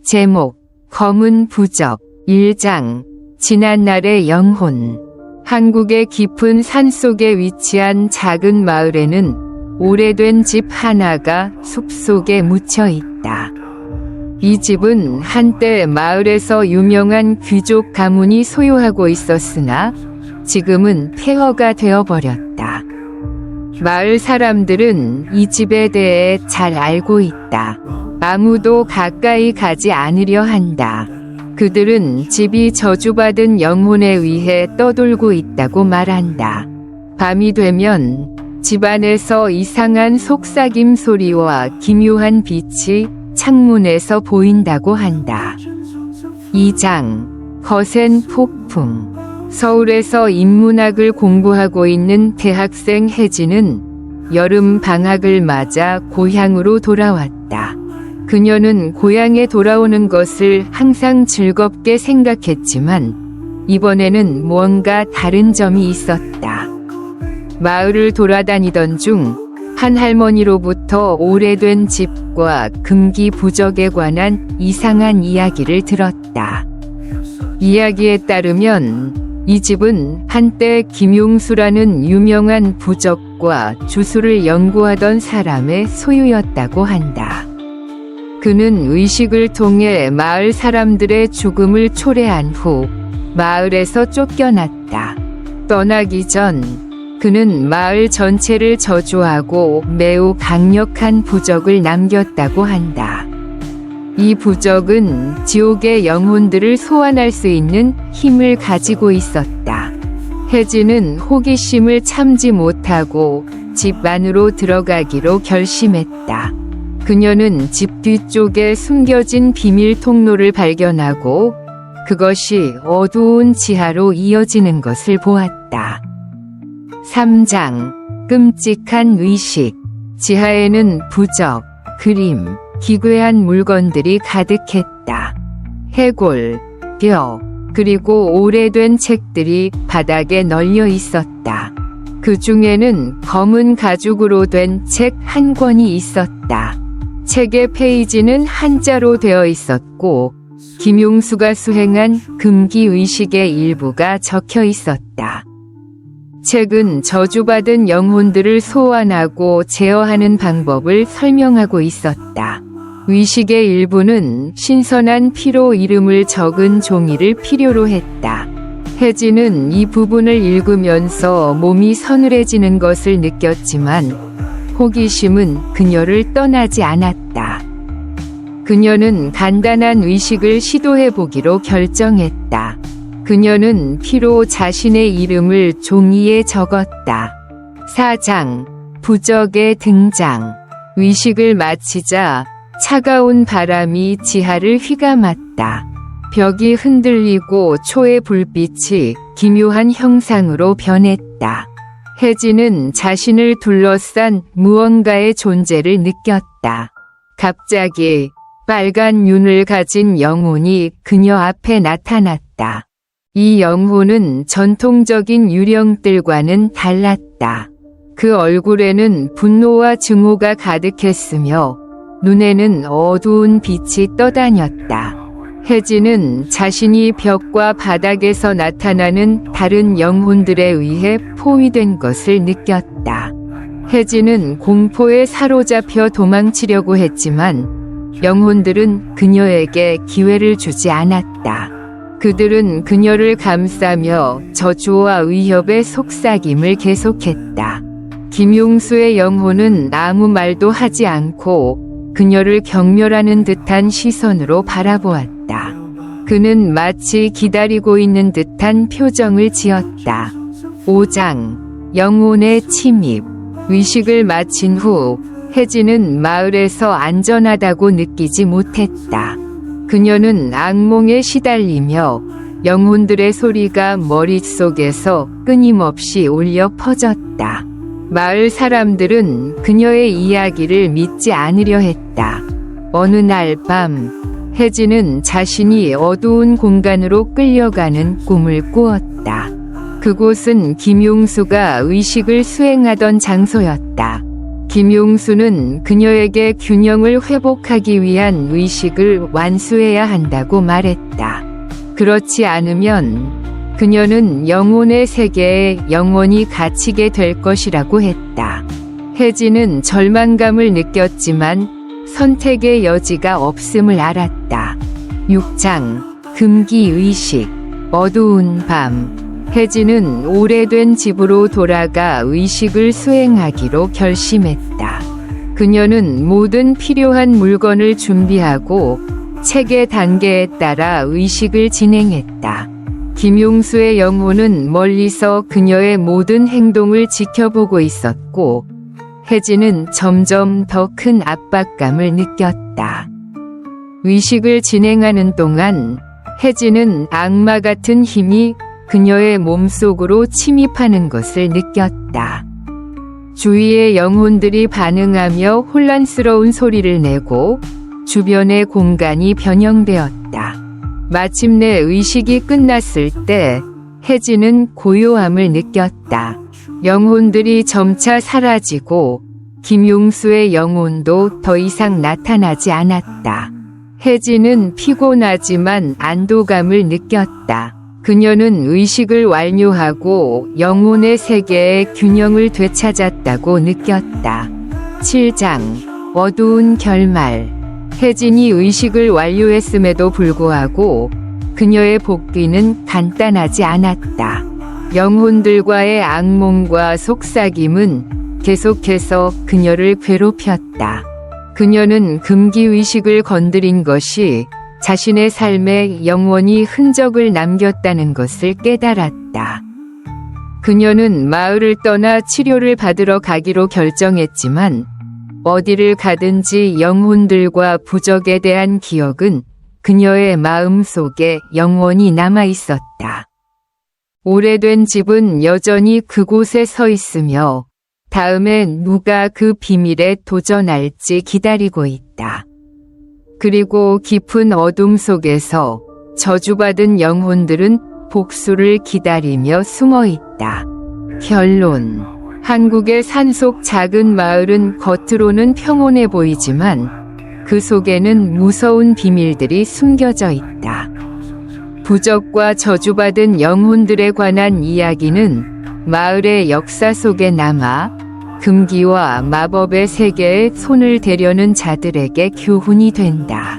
제목 검은 부적 1장 지난날의 영혼. 한국의 깊은 산속에 위치한 작은 마을에는 오래된 집 하나가 숲속에 묻혀 있다. 이 집은 한때 마을에서 유명한 귀족 가문이 소유하고 있었으나 지금은 폐허가 되어버렸다. 마을 사람들은 이 집에 대해 잘 알고 있다. 아무도 가까이 가지 않으려 한다. 그들은 집이 저주받은 영혼에 의해 떠돌고 있다고 말한다. 밤이 되면 집안에서 이상한 속삭임 소리와 기묘한 빛이 창문에서 보인다고 한다. 2장 거센 폭풍. 서울에서 인문학을 공부하고 있는 대학생 혜진은 여름 방학을 맞아 고향으로 돌아왔다. 그녀는 고향에 돌아오는 것을 항상 즐겁게 생각했지만 이번에는 무언가 다른 점이 있었다. 마을을 돌아다니던 중 한 할머니로부터 오래된 집과 금기 부적에 관한 이상한 이야기를 들었다. 이야기에 따르면 이 집은 한때 김용수라는 유명한 부적과 주술을 연구하던 사람의 소유였다고 한다. 그는 의식을 통해 마을 사람들의 죽음을 초래한 후 마을에서 쫓겨났다. 떠나기 전 그는 마을 전체를 저주하고 매우 강력한 부적을 남겼다고 한다. 이 부적은 지옥의 영혼들을 소환할 수 있는 힘을 가지고 있었다. 혜진은 호기심을 참지 못하고 집 안으로 들어가기로 결심했다. 그녀는 집 뒤쪽에 숨겨진 비밀 통로를 발견하고 그것이 어두운 지하로 이어지는 것을 보았다. 3장 끔찍한 의식. 지하에는 부적, 그림, 기괴한 물건들이 가득했다. 해골, 뼈, 그리고 오래된 책들이 바닥에 널려 있었다. 그 중에는 검은 가죽으로 된 책 한 권이 있었다. 책의 페이지는 한자로 되어 있었고 김용수가 수행한 금기 의식의 일부가 적혀 있었다. 책은 저주받은 영혼들을 소환하고 제어하는 방법을 설명하고 있었다. 의식의 일부는 신선한 피로 이름을 적은 종이를 필요로 했다. 혜진은 이 부분을 읽으면서 몸이 서늘해지는 것을 느꼈지만 호기심은 그녀를 떠나지 않았다. 그녀는 간단한 의식을 시도해보기로 결정했다. 그녀는 피로 자신의 이름을 종이에 적었다. 4장 부적의 등장. 의식을 마치자 차가운 바람이 지하를 휘감았다. 벽이 흔들리고 초의 불빛이 기묘한 형상으로 변했다. 혜진은 자신을 둘러싼 무언가의 존재를 느꼈다. 갑자기 빨간 눈을 가진 영혼이 그녀 앞에 나타났다. 이 영혼은 전통적인 유령들과는 달랐다. 그 얼굴에는 분노와 증오가 가득했으며 눈에는 어두운 빛이 떠다녔다. 혜진은 자신이 벽과 바닥에서 나타나는 다른 영혼들에 의해 포위된 것을 느꼈다. 혜진은 공포에 사로잡혀 도망치려고 했지만 영혼들은 그녀에게 기회를 주지 않았다. 그들은 그녀를 감싸며 저주와 위협의 속삭임을 계속했다. 김용수의 영혼은 아무 말도 하지 않고 그녀를 경멸하는 듯한 시선으로 바라보았다. 그는 마치 기다리고 있는 듯한 표정을 지었다. 5장 영혼의 침입. 의식을 마친 후 혜진은 마을에서 안전하다고 느끼지 못했다. 그녀는 악몽에 시달리며 영혼들의 소리가 머릿속에서 끊임없이 울려 퍼졌다. 마을 사람들은 그녀의 이야기를 믿지 않으려 했다. 어느 날 밤, 혜진은 자신이 어두운 공간으로 끌려가는 꿈을 꾸었다. 그곳은 김용수가 의식을 수행하던 장소였다. 김용수는 그녀에게 균형을 회복하기 위한 의식을 완수해야 한다고 말했다. 그렇지 않으면 그녀는 영혼의 세계에 영원히 갇히게 될 것이라고 했다. 혜진은 절망감을 느꼈지만 선택의 여지가 없음을 알았다. 6장 금기의식. 어두운 밤. 혜진은 오래된 집으로 돌아가 의식을 수행하기로 결심했다. 그녀는 모든 필요한 물건을 준비하고 체계 단계에 따라 의식을 진행했다. 김용수의 영혼은 멀리서 그녀의 모든 행동을 지켜보고 있었고, 혜진은 점점 더 큰 압박감을 느꼈다. 의식을 진행하는 동안 혜진은 악마 같은 힘이 그녀의 몸속으로 침입하는 것을 느꼈다. 주위의 영혼들이 반응하며 혼란스러운 소리를 내고 주변의 공간이 변형되었다. 마침내 의식이 끝났을 때 혜진은 고요함을 느꼈다. 영혼들이 점차 사라지고 김용수의 영혼도 더 이상 나타나지 않았다. 혜진은 피곤하지만 안도감을 느꼈다. 그녀는 의식을 완료하고 영혼의 세계의 균형을 되찾았다고 느꼈다. 7장 어두운 결말. 혜진이 의식을 완료했음에도 불구하고 그녀의 복귀는 간단하지 않았다. 영혼들과의 악몽과 속삭임은 계속해서 그녀를 괴롭혔다. 그녀는 금기의식을 건드린 것이 자신의 삶에 영원히 흔적을 남겼다는 것을 깨달았다. 그녀는 마을을 떠나 치료를 받으러 가기로 결정했지만 어디를 가든지 영혼들과 부적에 대한 기억은 그녀의 마음 속에 영원히 남아 있었다. 오래된 집은 여전히 그곳에 서 있으며 다음에 누가 그 비밀에 도전할지 기다리고 있다. 그리고 깊은 어둠 속에서 저주받은 영혼들은 복수를 기다리며 숨어 있다. 결론. 한국의 산속 작은 마을은 겉으로는 평온해 보이지만 그 속에는 무서운 비밀들이 숨겨져 있다. 부적과 저주받은 영혼들에 관한 이야기는 마을의 역사 속에 남아 금기와 마법의 세계에 손을 대려는 자들에게 교훈이 된다.